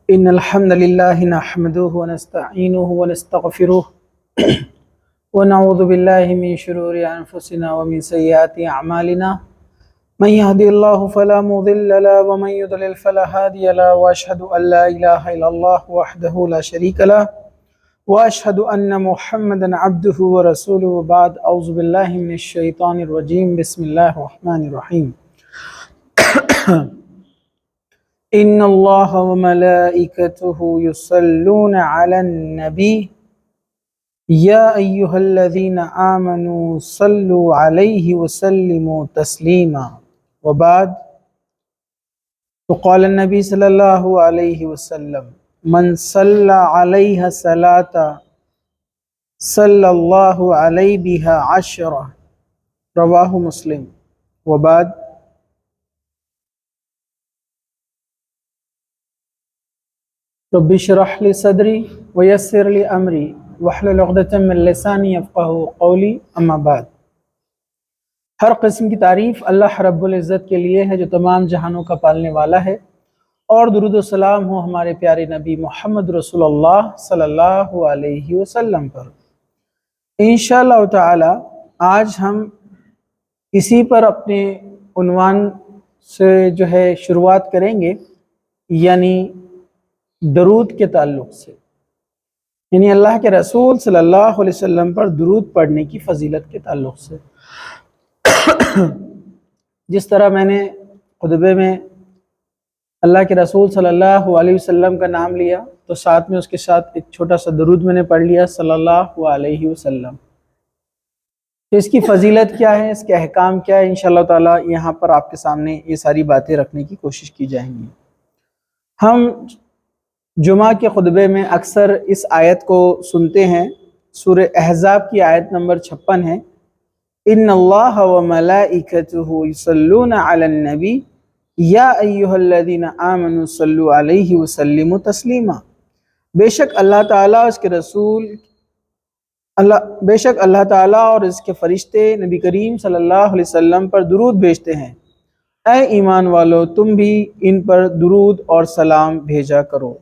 إن الحمد لله نحمده ونستعينه ونستغفره ونعوذ بالله من شرور أنفسنا ومن سيئات أعمالنا من يهدي الله فلا مضل له ومن يضلل فلا هادي له وأشهد أن لا إله إلا الله وحده لا شريك له وأشهد أن محمدا عبده ورسوله وبعد أعوذ بالله من الشيطان الرجيم بسم الله الرحمن الرحيم إن الله وملائكته يصلون على النبي يا أيها الذين آمنوا صلوا عليه وسلموا تسليما وبعد فقال النبي صلى الله عليه وسلم من صلى عليها صلاة صلى الله عليه بها عشرة رواه مسلم وبعد رب اشرح لي صدري ويسر لي أمري واحلل عقدة من لسانی یفقہوا قولی اما بعد۔ ہر قسم کی تعریف اللہ رب العزت کے لیے ہے جو تمام جہانوں کا پالنے والا ہے، اور درود و سلام ہو ہمارے پیارے نبی محمد رسول اللہ صلی اللہ علیہ وسلم پر۔ انشاءاللہ تعالی آج ہم اسی پر اپنے عنوان سے شروعات کریں گے، یعنی درود کے تعلق سے، یعنی اللہ کے رسول صلی اللہ علیہ وسلم پر درود پڑھنے کی فضیلت کے تعلق سے۔ جس طرح میں نے خطبے میں اللہ کے رسول صلی اللہ علیہ وسلم کا نام لیا، تو ساتھ میں اس کے ساتھ ایک چھوٹا سا درود میں نے پڑھ لیا صلی اللہ علیہ وسلم۔ تو اس کی فضیلت کیا ہے، اس کے احکام کیا ہے، انشاءاللہ تعالی یہاں پر آپ کے سامنے یہ ساری باتیں رکھنے کی کوشش کی جائیں گی۔ ہم جمعہ کے خطبے میں اکثر اس آیت کو سنتے ہیں، سورہ احزاب کی آیت نمبر 56 ہے، ان اللہ وملائکتہ یصلون علی النبی یا ایہا الذین آمنوا صلوا علیہ وسلموا تسلیما۔ بے شک اللہ تعالیٰ اور اس کے فرشتے نبی کریم صلی اللہ علیہ وسلم پر درود بھیجتے ہیں، اے ایمان والو تم بھی ان پر درود اور سلام بھیجا کرو۔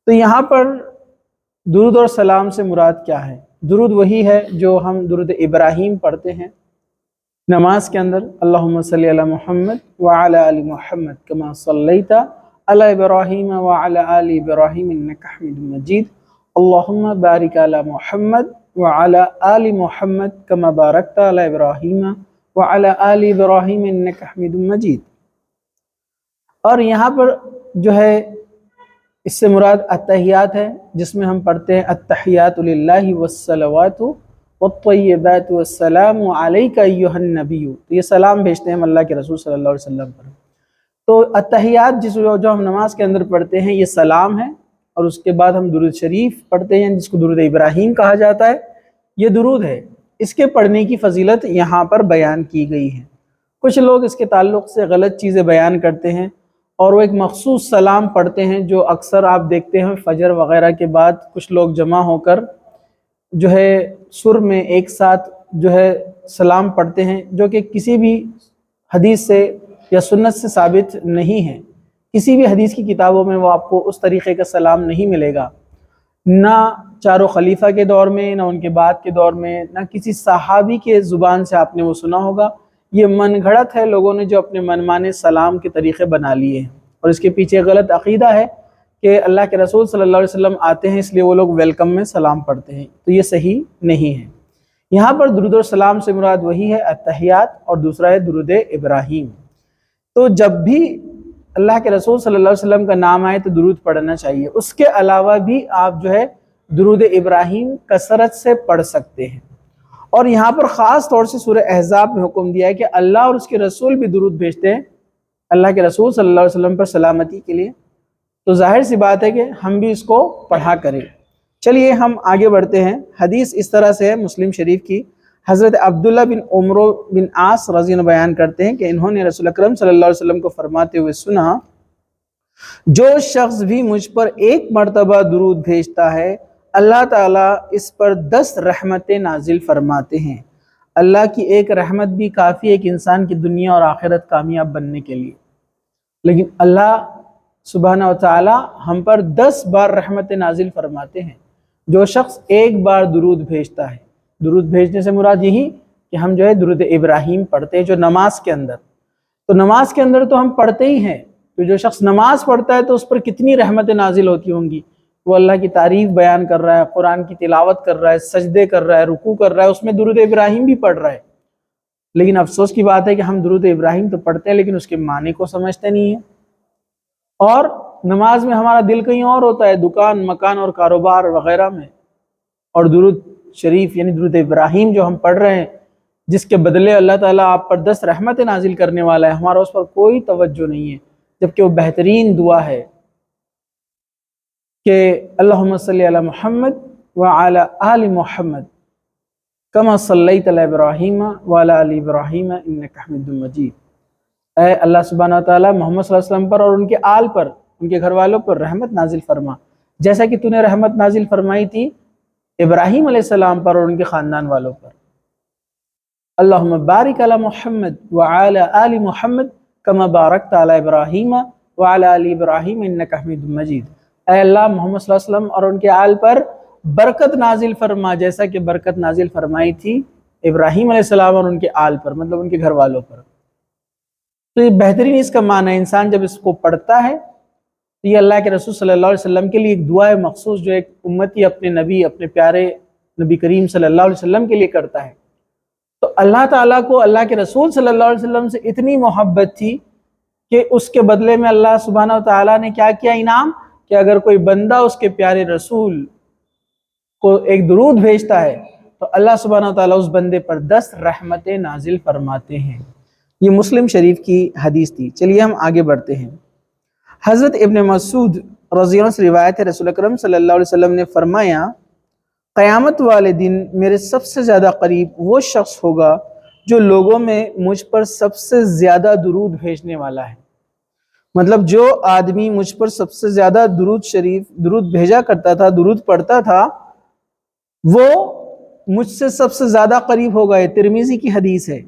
تو یہاں پر درود اور سلام سے مراد کیا ہے؟ درود وہی ہے جو ہم درود ابراہیم پڑھتے ہیں نماز کے اندر، اللہم صلی علی محمد وعلی آل محمد کما صلیت علی ابراہیم وعلی آل ابراہیم انک حمید مجید، اللہم بارک علی محمد وعلی آل محمد کما بارکت علی ابراہیم وعلی آل ابراہیم انک حمید مجید۔ اور یہاں پر اس سے مراد التحیات ہے، جس میں ہم پڑھتے ہیں التحیات للہ والصلوات والطیبات والسلام علیک ایہا النبی، تو یہ سلام بھیجتے ہیں ہم اللہ کے رسول صلی اللہ علیہ وسلم پر۔ تو التحیات جو ہم نماز کے اندر پڑھتے ہیں یہ سلام ہے، اور اس کے بعد ہم درود شریف پڑھتے ہیں جس کو درود ابراہیم کہا جاتا ہے، یہ درود ہے۔ اس کے پڑھنے کی فضیلت یہاں پر بیان کی گئی ہے۔ کچھ لوگ اس کے تعلق سے غلط چیزیں بیان کرتے ہیں، اور وہ ایک مخصوص سلام پڑھتے ہیں جو اکثر آپ دیکھتے ہیں فجر وغیرہ کے بعد کچھ لوگ جمع ہو کر سر میں ایک ساتھ سلام پڑھتے ہیں، جو کہ کسی بھی حدیث سے یا سنت سے ثابت نہیں ہے۔ کسی بھی حدیث کی کتابوں میں وہ آپ کو اس طریقے کا سلام نہیں ملے گا، نہ چاروں خلیفہ کے دور میں، نہ ان کے بعد کے دور میں، نہ کسی صحابی کے زبان سے آپ نے وہ سنا ہوگا۔ یہ من گھڑت ہے لوگوں نے جو اپنے من مانے سلام کے طریقے بنا لیے ہیں، اور اس کے پیچھے غلط عقیدہ ہے کہ اللہ کے رسول صلی اللہ علیہ وسلم آتے ہیں اس لیے وہ لوگ ویلکم میں سلام پڑھتے ہیں، تو یہ صحیح نہیں ہے۔ یہاں پر درود اور سلام سے مراد وہی ہے التحیات، اور دوسرا ہے درود ابراہیم۔ تو جب بھی اللہ کے رسول صلی اللہ علیہ وسلم کا نام آئے تو درود پڑھنا چاہیے۔ اس کے علاوہ بھی آپ درود ابراہیم کثرت سے پڑھ سکتے ہیں، اور یہاں پر خاص طور سے سورہ احزاب میں حکم دیا ہے کہ اللہ اور اس کے رسول بھی درود بھیجتے ہیں اللہ کے رسول صلی اللہ علیہ وسلم پر سلامتی کے لیے، تو ظاہر سی بات ہے کہ ہم بھی اس کو پڑھا کریں۔ چلیے ہم آگے بڑھتے ہیں۔ حدیث اس طرح سے ہے مسلم شریف کی، حضرت عبداللہ بن عمرو بن عاص رضی اللہ عنہ بیان کرتے ہیں کہ انہوں نے رسول اکرم صلی اللہ علیہ وسلم کو فرماتے ہوئے سنا، جو شخص بھی مجھ پر ایک مرتبہ درود بھیجتا ہے اللہ تعالیٰ اس پر 10 رحمتیں نازل فرماتے ہیں۔ اللہ کی ایک رحمت بھی کافی ہے ایک انسان کی دنیا اور آخرت کامیاب بننے کے لیے، لیکن اللہ سبحانہ و تعالی ہم پر 10 بار رحمت نازل فرماتے ہیں جو شخص ایک بار درود بھیجتا ہے۔ درود بھیجنے سے مراد یہی کہ ہم جو ہے درود ابراہیم پڑھتے ہیں جو نماز کے اندر، تو نماز کے اندر تو ہم پڑھتے ہی ہیں، تو جو شخص نماز پڑھتا ہے تو اس پر کتنی رحمت نازل ہوتی ہوں گی۔ وہ اللہ کی تعریف بیان کر رہا ہے، قرآن کی تلاوت کر رہا ہے، سجدے کر رہا ہے، رکوع کر رہا ہے، اس میں درود ابراہیم بھی پڑھ رہا ہے۔ لیکن افسوس کی بات ہے کہ ہم درود ابراہیم تو پڑھتے ہیں لیکن اس کے معنی کو سمجھتے نہیں ہیں، اور نماز میں ہمارا دل کہیں اور ہوتا ہے، دکان مکان اور کاروبار وغیرہ میں، اور درود شریف یعنی درود ابراہیم جو ہم پڑھ رہے ہیں جس کے بدلے اللہ تعالیٰ آپ پر 10 رحمت نازل کرنے والا ہے، ہمارا اس پر کوئی توجہ نہیں ہے، جبکہ وہ بہترین دعا ہے کہ اللہم صلی علی محمد وعلی آل محمد کما صلیت علی ابراہیم وعلی آل ابراہیم انک حمید مجید۔ اے اللہ سبحانہ وتعالیٰ محمد صلی اللہ علیہ وسلم پر اور ان کے آل پر، ان کے گھر والوں پر رحمت نازل فرما، جیسا کہ تو نے رحمت نازل فرمائی تھی ابراہیم علیہ السلام پر اور ان کے خاندان والوں پر۔ اللہم بارک علی محمد وعلی آل محمد کما بارکت علی ابراہیم وعلی آل ابراہیم انک حمید مجید۔ اے اللہ محمد صلی اللہ علیہ وسلم اور ان کے آل پر برکت نازل فرما جیسا کہ برکت نازل فرمائی تھی ابراہیم علیہ السلام اور ان کے آل پر، مطلب ان کے گھر والوں پر۔ تو یہ بہترین اس کا معنی ہے، انسان جب اس کو پڑھتا ہے تو یہ اللہ کے رسول صلی اللہ علیہ وسلم کے لیے ایک دعا مخصوص جو ایک امتی اپنے نبی، اپنے پیارے نبی کریم صلی اللہ علیہ وسلم کے لیے کرتا ہے۔ تو اللہ تعالیٰ کو اللہ کے رسول صلی اللہ علیہ وسلم سے اتنی محبت تھی کہ اس کے بدلے میں اللہ سبحانہ وتعالیٰ نے کیا کیا انعام، کہ اگر کوئی بندہ اس کے پیارے رسول کو ایک درود بھیجتا ہے تو اللہ سبحانہ وتعالیٰ اس بندے پر 10 رحمتیں نازل فرماتے ہیں۔ یہ مسلم شریف کی حدیث تھی۔ چلیے ہم آگے بڑھتے ہیں۔ حضرت ابن مسعود رضی اللہ عنہ سے روایت ہے، رسول اکرم صلی اللہ علیہ وسلم نے فرمایا قیامت والے دن میرے سب سے زیادہ قریب وہ شخص ہوگا جو لوگوں میں مجھ پر سب سے زیادہ درود بھیجنے والا ہے۔ مطلب جو آدمی مجھ پر سب سے زیادہ درود بھیجا کرتا تھا، درود پڑھتا تھا، وہ مجھ سے سب سے زیادہ قریب ہوگا۔ یہ ترمذی کی حدیث ہے۔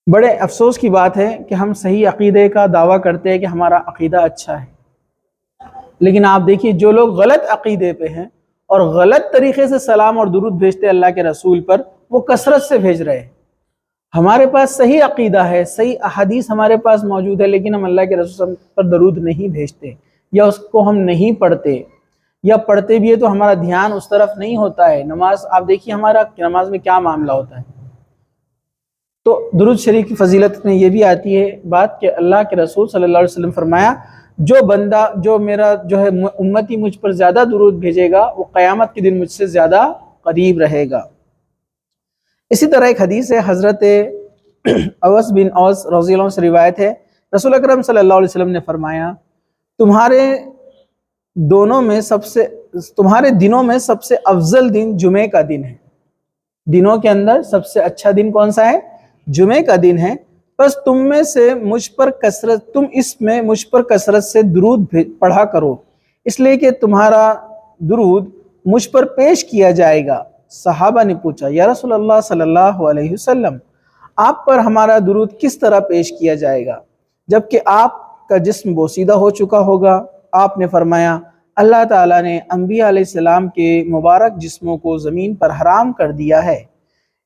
بڑے افسوس کی بات ہے کہ ہم صحیح عقیدے کا دعویٰ کرتے ہیں کہ ہمارا عقیدہ اچھا ہے، لیکن آپ دیکھیے جو لوگ غلط عقیدے پہ ہیں اور غلط طریقے سے سلام اور درود بھیجتے ہیں اللہ کے رسول پر، وہ کثرت سے بھیج رہے ہیں۔ ہمارے پاس صحیح عقیدہ ہے، صحیح احادیث ہمارے پاس موجود ہے، لیکن ہم اللہ کے رسول پر درود نہیں بھیجتے، یا اس کو ہم نہیں پڑھتے، یا پڑھتے بھی ہے تو ہمارا دھیان اس طرف نہیں ہوتا ہے۔ نماز آپ دیکھیے ہمارا نماز میں کیا معاملہ ہوتا ہے۔ تو درود شریف کی فضیلت میں یہ بھی آتی ہے بات کہ اللہ کے رسول صلی اللہ علیہ وسلم فرمایا جو بندہ جو میرا جو ہے امتی مجھ پر زیادہ درود بھیجے گا وہ قیامت کے دن مجھ سے زیادہ قریب رہے گا۔ اسی طرح ایک حدیث ہے، حضرت اوس بن اوس رضی اللہ عنہ سے روایت ہے، رسول اکرم صلی اللہ علیہ وسلم نے فرمایا تمہارے دنوں میں سب سے افضل دن جمعے کا دن ہے۔ دنوں کے اندر سب سے اچھا دن کون سا ہے؟ جمعے کا دن ہے۔ بس تم اس میں مجھ پر کثرت سے درود پڑھا کرو، اس لیے کہ تمہارا درود مجھ پر پیش کیا جائے گا۔ صحابہ نے پوچھا یا رسول اللہ صلی اللہ علیہ وسلم آپ پر ہمارا درود کس طرح پیش کیا جائے گا جبکہ آپ کا جسم بوسیدہ ہو چکا ہوگا؟ آپ نے فرمایا اللہ تعالیٰ نے انبیاء علیہ السلام کے مبارک جسموں کو زمین پر حرام کر دیا ہے۔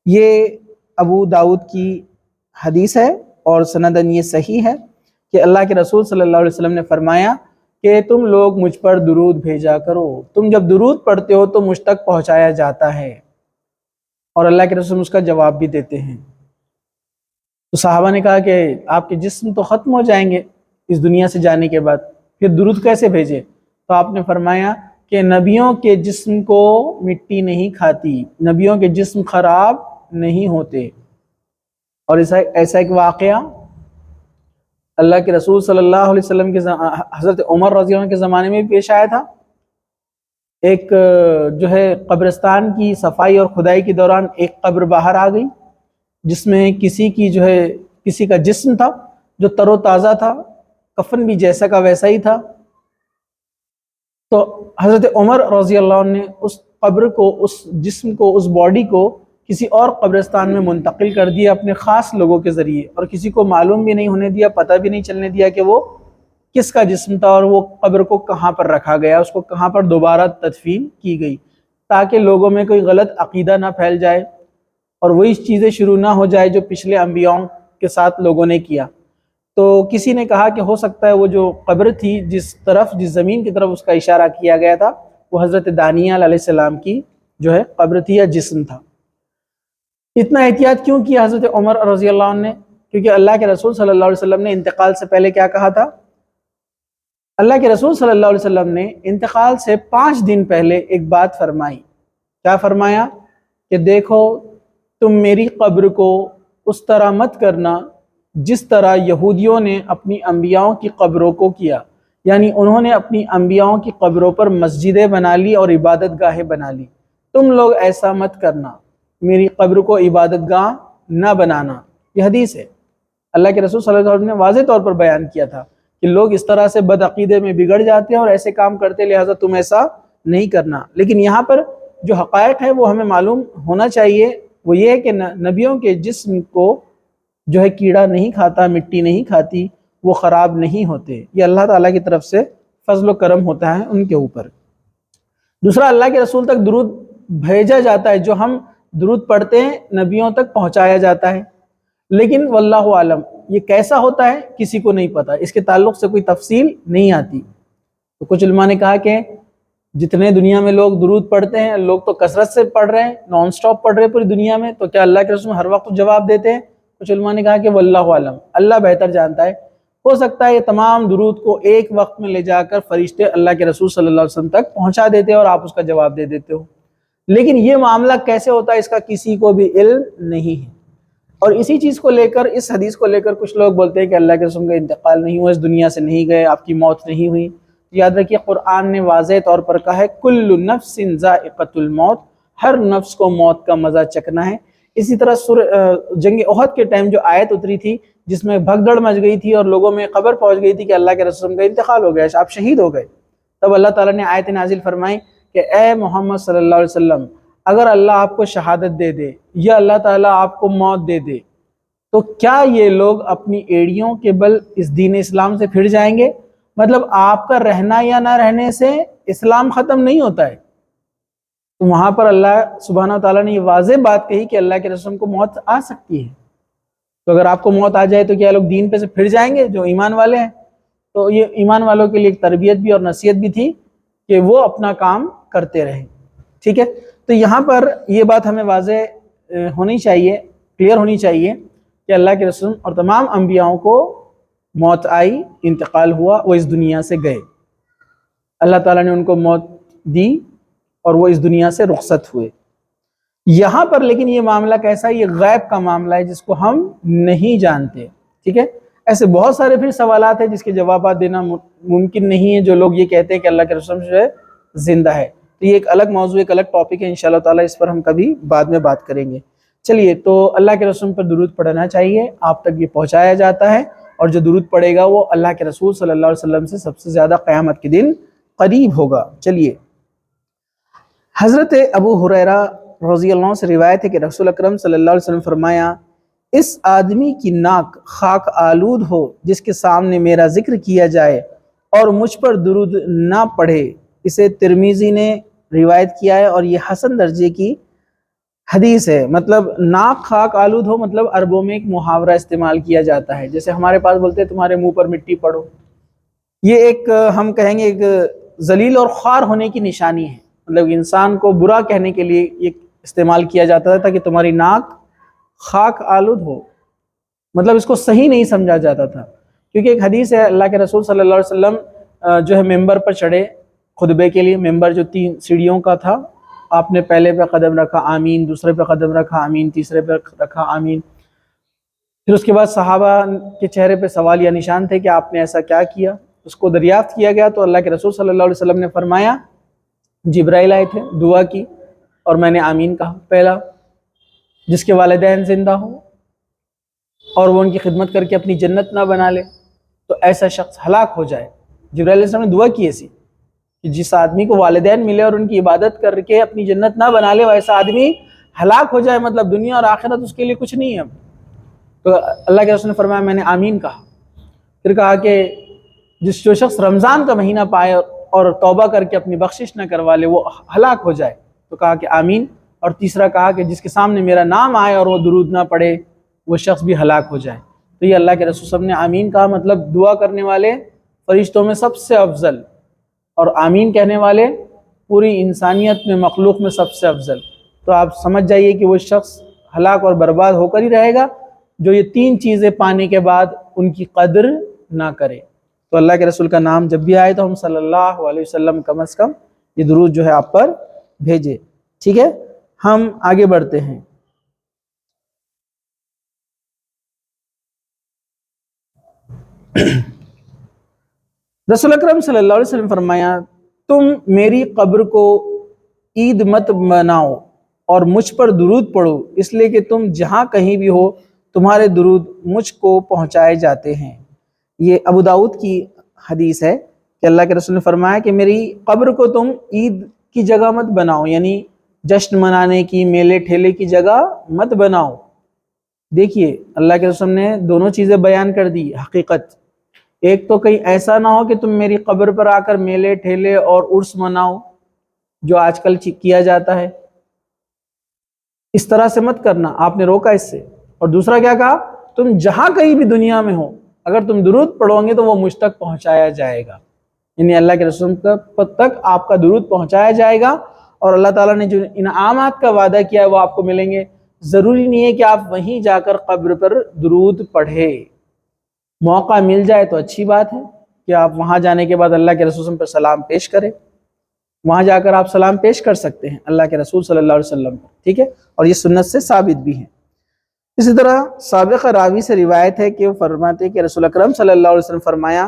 یہ ابو داؤد کی حدیث ہے اور سندن یہ صحیح ہے کہ اللہ کے رسول صلی اللہ علیہ وسلم نے فرمایا کہ تم لوگ مجھ پر درود بھیجا کرو، تم جب درود پڑھتے ہو تو مجھ تک پہنچایا جاتا ہے، اور اللہ کے رسول اس کا جواب بھی دیتے ہیں۔ تو صحابہ نے کہا کہ آپ کے جسم تو ختم ہو جائیں گے اس دنیا سے جانے کے بعد، پھر درود کیسے بھیجے؟ تو آپ نے فرمایا کہ نبیوں کے جسم کو مٹی نہیں کھاتی، نبیوں کے جسم خراب نہیں ہوتے۔ اور ایسا ایک واقعہ اللہ کے رسول صلی اللہ علیہ وسلم کے حضرت عمر رضی اللہ عنہ کے زمانے میں بھی پیش آیا تھا۔ ایک جو ہے قبرستان کی صفائی اور کھدائی کے دوران ایک قبر باہر آ گئی جس میں کسی کا جسم تھا جو تر و تازہ تھا، کفن بھی جیسا کا ویسا ہی تھا۔ تو حضرت عمر رضی اللہ عنہ نے اس قبر کو، اس جسم کو، اس باڈی کو کسی اور قبرستان میں منتقل کر دیا اپنے خاص لوگوں کے ذریعے، اور کسی کو معلوم بھی نہیں ہونے دیا، پتہ بھی نہیں چلنے دیا کہ وہ کس کا جسم تھا اور وہ قبر کو کہاں پر رکھا گیا، اس کو کہاں پر دوبارہ تدفین کی گئی، تاکہ لوگوں میں کوئی غلط عقیدہ نہ پھیل جائے اور وہی چیزیں شروع نہ ہو جائے جو پچھلے انبیاؤں کے ساتھ لوگوں نے کیا۔ تو کسی نے کہا کہ ہو سکتا ہے وہ جو قبر تھی جس زمین کی طرف اس کا اشارہ کیا گیا تھا وہ حضرت دانیال علیہ السلام کی جو ہے قبر تھی یا جسم تھا۔ اتنا احتیاط کیوں کیا حضرت عمر رضی اللہ عنہ نے؟ کیونکہ اللہ کے رسول صلی اللہ علیہ وسلم نے انتقال سے پہلے کیا کہا تھا؟ اللہ کے رسول صلی اللہ علیہ وسلم نے انتقال سے 5 دن پہلے ایک بات فرمائی۔ کیا فرمایا؟ کہ دیکھو تم میری قبر کو اس طرح مت کرنا جس طرح یہودیوں نے اپنی انبیاؤں کی قبروں کو کیا، یعنی انہوں نے اپنی انبیاؤں کی قبروں پر مسجدیں بنا لی اور عبادت گاہیں بنا لی، تم لوگ ایسا مت کرنا، میری قبر کو عبادت گاہ نہ بنانا۔ یہ حدیث ہے، اللہ کے رسول صلی اللہ علیہ وسلم نے واضح طور پر بیان کیا تھا کہ لوگ اس طرح سے بدعقیدے میں بگڑ جاتے ہیں اور ایسے کام کرتے، لہٰذا تم ایسا نہیں کرنا۔ لیکن یہاں پر جو حقائق ہے وہ ہمیں معلوم ہونا چاہیے، وہ یہ ہے کہ نبیوں کے جسم کو جو ہے کیڑا نہیں کھاتا، مٹی نہیں کھاتی، وہ خراب نہیں ہوتے، یہ اللہ تعالیٰ کی طرف سے فضل و کرم ہوتا ہے ان کے اوپر۔ دوسرا، اللہ کے رسول تک درود بھیجا جاتا ہے، جو ہم درود پڑھتے ہیں نبیوں تک پہنچایا جاتا ہے، لیکن واللہ عالم یہ کیسا ہوتا ہے کسی کو نہیں پتا، اس کے تعلق سے کوئی تفصیل نہیں آتی۔ تو کچھ علماء نے کہا کہ جتنے دنیا میں لوگ درود پڑھتے ہیں، لوگ تو کثرت سے پڑھ رہے ہیں، نان سٹاپ پڑھ رہے ہیں پوری دنیا میں، تو کیا اللہ کے رسول ہر وقت جواب دیتے ہیں؟ کچھ علماء نے کہا کہ واللہ عالم، اللہ بہتر جانتا ہے، ہو سکتا ہے یہ تمام درود کو ایک وقت میں لے جا کر فرشتے اللہ کے رسول صلی اللہ علیہ وسلم تک پہنچا دیتے اور آپ اس کا جواب دے دیتے ہو، لیکن یہ معاملہ کیسے ہوتا ہے اس کا کسی کو بھی علم نہیں ہے۔ اور اسی چیز کو لے کر، اس حدیث کو لے کر کچھ لوگ بولتے ہیں کہ اللہ کے رسول کا انتقال نہیں ہوا، اس دنیا سے نہیں گئے، آپ کی موت نہیں ہوئی۔ یاد رکھیے قرآن نے واضح طور پر کہا ہے کل نفس ذائقۃ الموت، ہر نفس کو موت کا مزہ چکھنا ہے۔ اسی طرح جنگ احد کے ٹائم جو آیت اتری تھی جس میں بھگدڑ مچ گئی تھی اور لوگوں میں خبر پہنچ گئی تھی کہ اللہ کے رسول کا انتقال ہو گیا، آپ شہید ہو گئے، تب اللہ تعالیٰ نے آیت نازل فرمائی کہ اے محمد صلی اللہ علیہ وسلم، اگر اللہ آپ کو شہادت دے دے یا اللہ تعالیٰ آپ کو موت دے دے تو کیا یہ لوگ اپنی ایڑیوں کے بل اس دین اسلام سے پھر جائیں گے؟ مطلب آپ کا رہنا یا نہ رہنے سے اسلام ختم نہیں ہوتا ہے۔ تو وہاں پر اللہ سبحانہ وتعالیٰ نے یہ واضح بات کہی کہ اللہ کے رسول کو موت آ سکتی ہے، تو اگر آپ کو موت آ جائے تو کیا لوگ دین پہ سے پھر جائیں گے جو ایمان والے ہیں؟ تو یہ ایمان والوں کے لیے ایک تربیت بھی اور نصیحت بھی تھی کہ وہ اپنا کام کرتے رہیں، ٹھیک ہے۔ تو یہاں پر یہ بات ہمیں واضح ہونی چاہیے، کلیئر ہونی چاہیے کہ اللہ کے رسول اور تمام انبیاؤں کو موت آئی، انتقال ہوا، وہ اس دنیا سے گئے، اللہ تعالیٰ نے ان کو موت دی اور وہ اس دنیا سے رخصت ہوئے۔ یہاں پر لیکن یہ معاملہ کیسا ہے؟ یہ غیب کا معاملہ ہے جس کو ہم نہیں جانتے، ٹھیک ہے۔ ایسے بہت سارے پھر سوالات ہیں جس کے جوابات دینا ممکن نہیں ہے، جو لوگ یہ کہتے ہیں کہ اللہ کے رسول جو ہے زندہ ہے، تو یہ ایک الگ موضوع، ایک الگ ٹاپک ہے، انشاءاللہ تعالیٰ اس پر ہم کبھی بعد میں بات کریں گے۔ چلیے، تو اللہ کے رسول پر درود پڑھنا چاہیے، آپ تک یہ پہنچایا جاتا ہے، اور جو درود پڑھے گا وہ اللہ کے رسول صلی اللہ علیہ وسلم سے سب سے زیادہ قیامت کے دن قریب ہوگا۔ چلیے، حضرت ابو ہریرہ رضی اللہ عنہ سے روایت ہے کہ رسول اکرم صلی اللہ علیہ وسلم فرمایا، اس آدمی کی ناک خاک آلود ہو جس کے سامنے میرا ذکر کیا جائے اور مجھ پر درود نہ پڑھے۔ اسے ترمذی نے روایت کیا ہے اور یہ حسن درجے کی حدیث ہے۔ مطلب ناک خاک آلود ہو، مطلب عربوں میں ایک محاورہ استعمال کیا جاتا ہے، جیسے ہمارے پاس بولتے ہیں تمہارے منہ پر مٹی پڑو، یہ ایک ہم کہیں گے ایک ذلیل اور خوار ہونے کی نشانی ہے، مطلب انسان کو برا کہنے کے لیے یہ استعمال کیا جاتا تھا کہ تمہاری ناک خاک آلود ہو، مطلب اس کو صحیح نہیں سمجھا جاتا تھا، کیونکہ ایک حدیث ہے اللہ کے رسول صلی اللہ علیہ وسلم جو ہے ممبر پر چڑھے خطبے کے لیے، ممبر جو 3 سیڑھیوں کا تھا، آپ نے پہلے پہ قدم رکھا آمین، دوسرے پہ قدم رکھا آمین، تیسرے پہ رکھا آمین، پھر اس کے بعد صحابہ کے چہرے پہ سوال یا نشان تھے کہ آپ نے ایسا کیا کیا، اس کو دریافت کیا گیا تو اللہ کے رسول صلی اللہ علیہ وسلم نے فرمایا جبرائیل آئے تھے، دعا کی اور میں نے آمین کہا۔ پہلا، جس کے والدین زندہ ہوں اور وہ ان کی خدمت کر کے اپنی جنت نہ بنا لے تو ایسا شخص ہلاک ہو جائے۔ جبرائیل علیہ السلام نے دعا کی ایسی کہ جس آدمی کو والدین ملے اور ان کی عبادت کر کے اپنی جنت نہ بنا لے، ویسا آدمی ہلاک ہو جائے، مطلب دنیا اور آخرت اس کے لیے کچھ نہیں ہے۔ تو اللہ کے رسول نے فرمایا میں نے آمین کہا، پھر کہا کہ جو شخص رمضان کا مہینہ پائے اور توبہ کر کے اپنی بخشش نہ کروا لے وہ ہلاک ہو جائے، تو کہا کہ آمین۔ اور تیسرا کہا کہ جس کے سامنے میرا نام آئے اور وہ درود نہ پڑھے وہ شخص بھی ہلاک ہو جائے۔ تو یہ اللہ کے رسول صلی اللہ علیہ وسلم نے آمین کہا، مطلب دعا کرنے والے فرشتوں میں سب سے افضل، اور آمین کہنے والے پوری انسانیت میں، مخلوق میں سب سے افضل۔ تو آپ سمجھ جائیے کہ وہ شخص ہلاک اور برباد ہو کر ہی رہے گا جو یہ تین چیزیں پانے کے بعد ان کی قدر نہ کرے۔ تو اللہ کے رسول کا نام جب بھی آئے تو ہم صلی اللہ علیہ وسلم کم از کم یہ درود جو ہے آپ پر بھیجے، ٹھیک ہے۔ ہم آگے بڑھتے ہیں۔ رسول اکرم صلی اللہ علیہ وسلم فرمایا، تم میری قبر کو عید مت مناؤ اور مجھ پر درود پڑھو، اس لیے کہ تم جہاں کہیں بھی ہو تمہارے درود مجھ کو پہنچائے جاتے ہیں۔ یہ ابو داؤد کی حدیث ہے کہ اللہ کے رسول نے فرمایا کہ میری قبر کو تم عید کی جگہ مت بناؤ، یعنی جشن منانے کی، میلے ٹھیلے کی جگہ مت بناؤ۔ دیکھیے اللہ کے رسول نے دونوں چیزیں بیان کر دی حقیقت۔ ایک تو کہیں ایسا نہ ہو کہ تم میری قبر پر آ کر میلے ٹھیلے اور عرس مناؤ جو آج کل کیا جاتا ہے، اس طرح سے مت کرنا، آپ نے روکا اس سے۔ اور دوسرا کیا کہا، تم جہاں کہیں بھی دنیا میں ہو اگر تم درود پڑھو گے تو وہ مجھ تک پہنچایا جائے گا، یعنی اللہ کے رسول تک آپ کا درود پہنچایا جائے گا، اور اللہ تعالیٰ نے جو انعامات کا وعدہ کیا ہے وہ آپ کو ملیں گے۔ ضروری نہیں ہے کہ آپ وہیں جا کر قبر پر درود پڑھے، موقع مل جائے تو اچھی بات ہے کہ آپ وہاں جانے کے بعد اللہ کے رسول پر سلام پیش کریں، وہاں جا کر آپ سلام پیش کر سکتے ہیں اللہ کے رسول صلی اللہ علیہ وسلم پر، ٹھیک ہے، اور یہ سنت سے ثابت بھی ہے۔ اسی طرح سابق راوی سے روایت ہے کہ وہ فرماتے کہ رسول اکرم صلی اللہ علیہ وسلم فرمایا،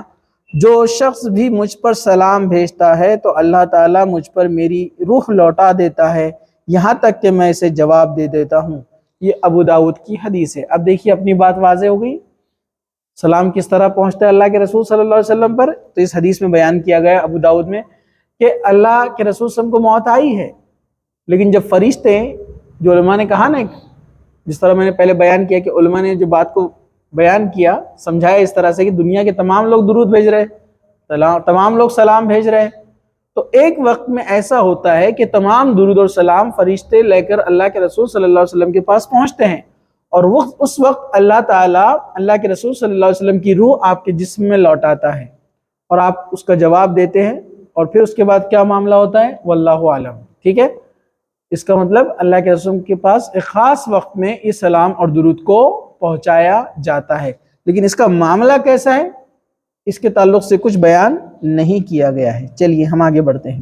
جو شخص بھی مجھ پر سلام بھیجتا ہے تو اللہ تعالیٰ مجھ پر میری روح لوٹا دیتا ہے یہاں تک کہ میں اسے جواب دے دیتا ہوں۔ یہ ابو داؤد کی حدیث ہے۔ اب دیکھیے اپنی بات واضح ہو گئی، سلام کس طرح پہنچتا ہے اللہ کے رسول صلی اللہ علیہ وسلم پر۔ تو اس حدیث میں بیان کیا گیا ابو داؤد میں کہ اللہ کے رسول صلی اللہ علیہ وسلم کو موت آئی ہے، لیکن جب فرشتے، جو علماء نے کہا نا، جس طرح میں نے پہلے بیان کیا کہ علماء نے جو بات کو بیان کیا، سمجھایا اس طرح سے کہ دنیا کے تمام لوگ درود بھیج رہے، تمام لوگ سلام بھیج رہے، تو ایک وقت میں ایسا ہوتا ہے کہ تمام درود اور سلام فرشتے لے کر اللہ کے رسول صلی اللہ علیہ وسلم کے پاس پہنچتے ہیں، اور اس وقت اللہ تعالیٰ اللہ کے رسول صلی اللہ علیہ وسلم کی روح آپ کے جسم میں لوٹاتا ہے اور آپ اس کا جواب دیتے ہیں، اور پھر اس کے بعد کیا معاملہ ہوتا ہے واللہ عالم، ٹھیک ہے۔ اس کا مطلب اللہ کے رسول کے پاس ایک خاص وقت میں یہ سلام اور درود کو پہنچایا جاتا ہے، لیکن اس کا معاملہ کیسا ہے اس کے تعلق سے کچھ بیان نہیں کیا گیا ہے۔ چلیے ہم آگے بڑھتے ہیں۔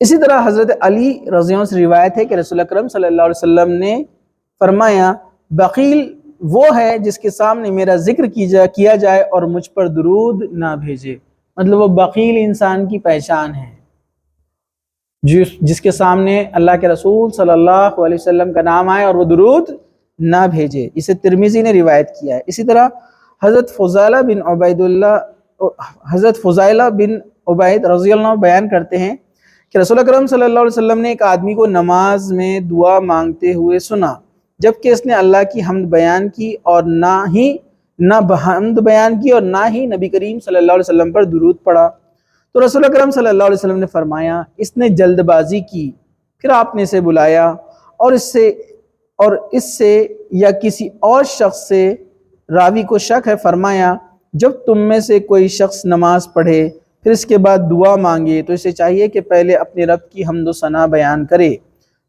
اسی طرح حضرت علی رضی اللہ عنہ سے روایت ہے کہ رسول اکرم صلی اللہ علیہ وسلم نے فرمایا، بخیل وہ ہے جس کے سامنے میرا ذکر کیا جائے اور مجھ پر درود نہ بھیجے، مطلب وہ بخیل انسان کی پہچان ہے جس کے سامنے اللہ کے رسول صلی اللہ علیہ وسلم کا نام آئے اور وہ درود نہ بھیجے۔ اسے ترمذی نے روایت کیا ہے۔ اسی طرح حضرت فضائلہ بن عبید رضی اللہ عنہ بیان کرتے ہیں کہ رسول اکرم صلی اللہ علیہ وسلم نے ایک آدمی کو نماز میں دعا مانگتے ہوئے سنا، جبکہ اس نے اللہ کی حمد بیان کی اور نہ ہی نبی کریم صلی اللہ علیہ وسلم پر درود پڑھا، تو رسول اکرم صلی اللہ علیہ وسلم نے فرمایا، اس نے جلد بازی کی۔ پھر آپ نے اسے بلایا اور اس سے یا کسی اور شخص سے، راوی کو شک ہے، فرمایا، جب تم میں سے کوئی شخص نماز پڑھے پھر اس کے بعد دعا مانگے تو اسے چاہیے کہ پہلے اپنے رب کی حمد و ثنا بیان کرے،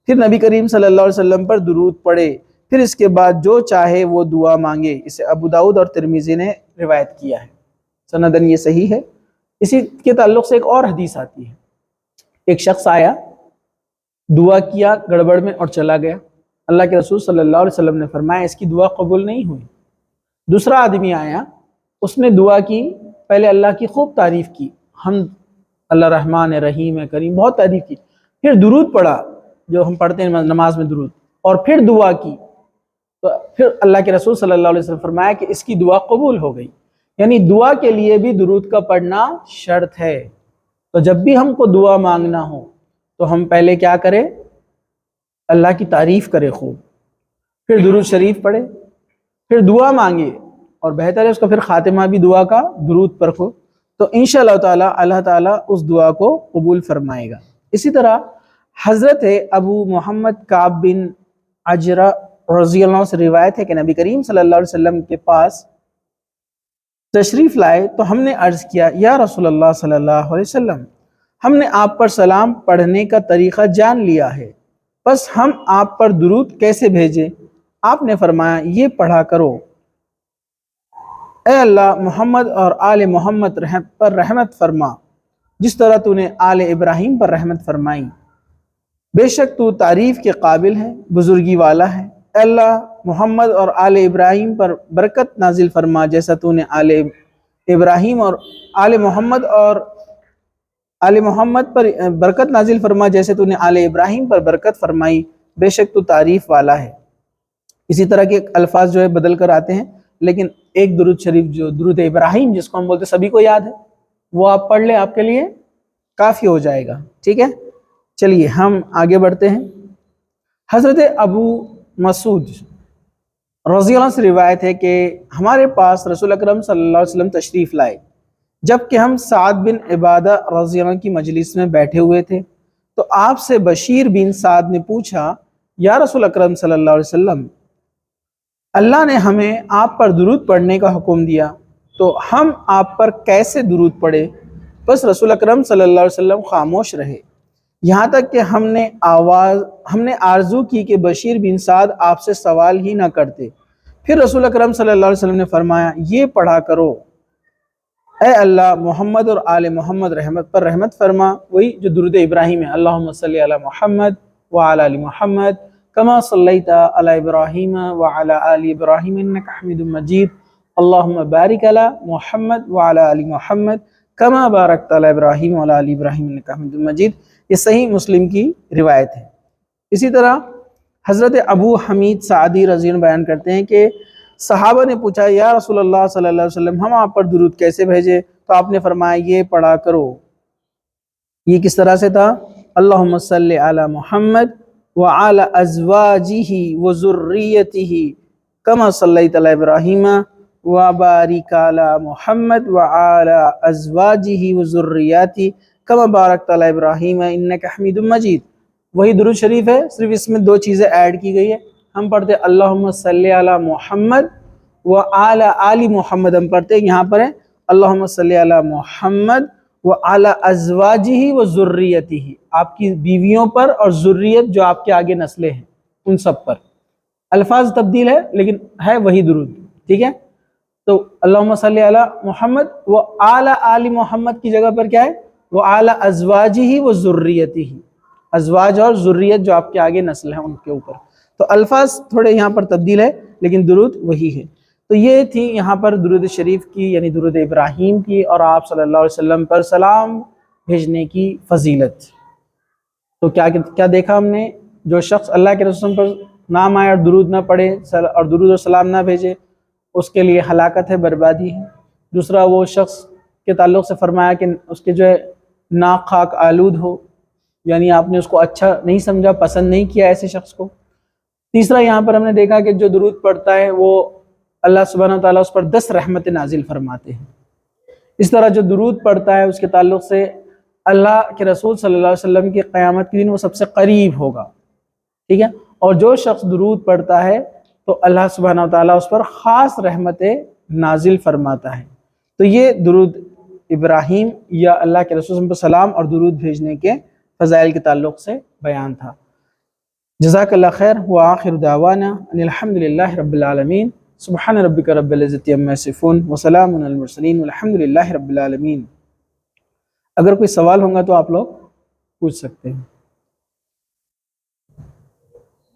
پھر نبی کریم صلی اللہ علیہ وسلم پر درود پڑھے، پھر اس کے بعد جو چاہے وہ دعا مانگے۔ اسے ابو داؤد اور ترمذی نے روایت کیا ہے، سندن یہ صحیح ہے۔ اسی کے تعلق سے ایک اور حدیث آتی ہے، ایک شخص آیا، دعا کیا گڑبڑ میں اور چلا گیا، اللہ کے رسول صلی اللہ علیہ وسلم نے فرمایا اس کی دعا قبول نہیں ہوئی۔ دوسرا آدمی آیا، اس نے دعا کی، پہلے اللہ کی خوب تعریف کی، حمد، اللہ رحمان رحیم کریم، بہت تعریف کی، پھر درود پڑھا جو ہم پڑھتے ہیں نماز میں درود، اور پھر دعا کی، تو پھر اللہ کے رسول صلی اللہ علیہ وسلم فرمایا کہ اس کی دعا قبول ہو گئی، یعنی دعا کے لیے بھی درود کا پڑھنا شرط ہے۔ تو جب بھی ہم کو دعا مانگنا ہو تو ہم پہلے کیا کریں، اللہ کی تعریف کرے خوب، پھر درود شریف پڑھے، پھر دعا مانگے، اور بہتر ہے اس کا پھر خاتمہ بھی دعا کا درود پر ہو، تو انشاءاللہ تعالی اللہ تعالیٰ اس دعا کو قبول فرمائے گا۔ اسی طرح حضرت ابو محمد کعب بن عجرہ رضی اللہ عنہ سے روایت ہے کہ نبی کریم صلی اللہ علیہ وسلم کے پاس تشریف لائے تو ہم نے عرض کیا، یا رسول اللہ صلی اللہ علیہ وسلم، ہم نے آپ پر سلام پڑھنے کا طریقہ جان لیا ہے، بس ہم آپ پر درود کیسے بھیجیں؟ آپ نے فرمایا، یہ پڑھا کرو، اے اللہ محمد اور آل محمد پر رحمت فرما جس طرح تو نے آل ابراہیم پر رحمت فرمائی، بے شک تو تعریف کے قابل ہے، بزرگی والا ہے۔ اے اللہ محمد اور آل ابراہیم پر برکت نازل فرما جیسا تو نے آل ابراہیم اور آل محمد پر برکت نازل فرما جیسے تو نے آل ابراہیم پر برکت فرمائی، بے شک تو تعریف والا ہے۔ اسی طرح کے الفاظ جو ہے بدل کر آتے ہیں، لیکن ایک درود شریف جو درود ابراہیم جس کو ہم بولتے سبھی کو یاد ہے، وہ آپ پڑھ لیں، آپ کے لیے کافی ہو جائے گا، ٹھیک ہے۔ چلیے ہم آگے بڑھتے ہیں۔ حضرت ابو مسعود رضی اللہ عنہ سے روایت ہے کہ ہمارے پاس رسول اکرم صلی اللہ علیہ وسلم تشریف لائے جبکہ ہم سعد بن عبادہ رضی اللہ عنہ کی مجلس میں بیٹھے ہوئے تھے، تو آپ سے بشیر بن سعد نے پوچھا، یا رسول اکرم صلی اللہ علیہ وسلم، اللہ نے ہمیں آپ پر درود پڑھنے کا حکم دیا، تو ہم آپ پر کیسے درود پڑھے؟ بس رسول اکرم صلی اللہ علیہ وسلم خاموش رہے، یہاں تک کہ ہم نے آرزو کی کہ بشیر بن سعد آپ سے سوال ہی نہ کرتے۔ پھر رسول اکرم صلی اللہ علیہ وسلم نے فرمایا، یہ پڑھا کرو، اے اللہ محمد اور آل محمد پر رحمت فرما، وہی جو درود ابراہیم ہے، اللہم صلی علی محمد وعلی آل محمد کما صلیت علی ابراہیم وعلی آل ابراہیم انک حمید مجید، اللہم بارک علی محمد وعلی آل محمد کما بارکت علی ابراہیم وعلی آل ابراہیم انک حمید مجید۔ یہ صحیح مسلم کی روایت ہے۔ اسی طرح حضرت ابو حمید سعدی رضی اللہ عنہ بیان کرتے ہیں کہ صحابہ نے پوچھا، یا رسول اللہ صلی اللہ علیہ وسلم، ہم آپ پر درود کیسے بھیجے؟ تو آپ نے فرمایا، یہ پڑھا کرو۔ یہ کس طرح سے تھا؟ اللہم صلی علی محمد وعلی ازواجہ وذریتہ کما صلیت علی ابراہیم وبارک علی محمد وعلی ازواجہ وذریتہ کما بارکت علی ابراہیم انک حمید مجید۔ وہی درود شریف ہے، صرف اس میں دو چیزیں ایڈ کی گئی ہے۔ ہم پڑھتے اللہم صلی علی محمد وعلی آل محمد، ہم پڑھتے یہاں پر ہے اللہم صلی علی محمد وعلی ازواجہ وذریتہ، آپ کی بیویوں پر اور ذریت جو آپ کے آگے نسلیں ہیں ان سب پر۔ الفاظ تبدیل ہے لیکن ہے وہی درود، ٹھیک ہے۔ تو اللہم صلی علی محمد وعلی آل محمد کی جگہ پر کیا ہے؟ وعلی ازواجہ وذریتہ، ازواج اور ذریت جو آپ کے آگے نسل ہیں ان کے اوپر۔ تو الفاظ تھوڑے یہاں پر تبدیل ہے لیکن درود وہی ہے۔ تو یہ تھی یہاں پر درود شریف کی یعنی درود ابراہیم کی اور آپ صلی اللہ علیہ وسلم پر سلام بھیجنے کی فضیلت۔ تو کیا دیکھا ہم نے؟ جو شخص اللہ کے رسول پر نام آئے اور درود نہ پڑھے اور درود اور سلام نہ بھیجے، اس کے لیے ہلاکت ہے، بربادی ہے۔ دوسرا، وہ شخص کے تعلق سے فرمایا کہ اس کے جو ہے ناک خاک آلود ہو، یعنی آپ نے اس کو اچھا نہیں سمجھا، پسند نہیں کیا ایسے شخص کو۔ تیسرا، یہاں پر ہم نے دیکھا کہ جو درود پڑھتا ہے وہ اللہ سبحانہ وتعالیٰ اس پر 10 رحمتیں نازل فرماتے ہیں۔ اس طرح جو درود پڑھتا ہے اس کے تعلق سے اللہ کے رسول صلی اللہ علیہ وسلم کی قیامت کے دن وہ سب سے قریب ہوگا، ٹھیک ہے۔ اور جو شخص درود پڑھتا ہے تو اللہ سبحانہ وتعالیٰ اس پر خاص رحمتیں نازل فرماتا ہے۔ تو یہ درود ابراہیم یا اللہ کے رسول صلی اللہ علیہ وسلم پر سلام اور درود بھیجنے کے فضائل کے تعلق سے بیان تھا۔ جزاک اللہ خیر، وآخر دعوانا ان الحمد للہ رب العالمین، سبحان ربک رب العزت عما یصفون وسلام علی المرسلین والحمد للہ رب العالمین۔ اگر کوئی سوال ہوگا تو آپ لوگ پوچھ سکتے ہیں۔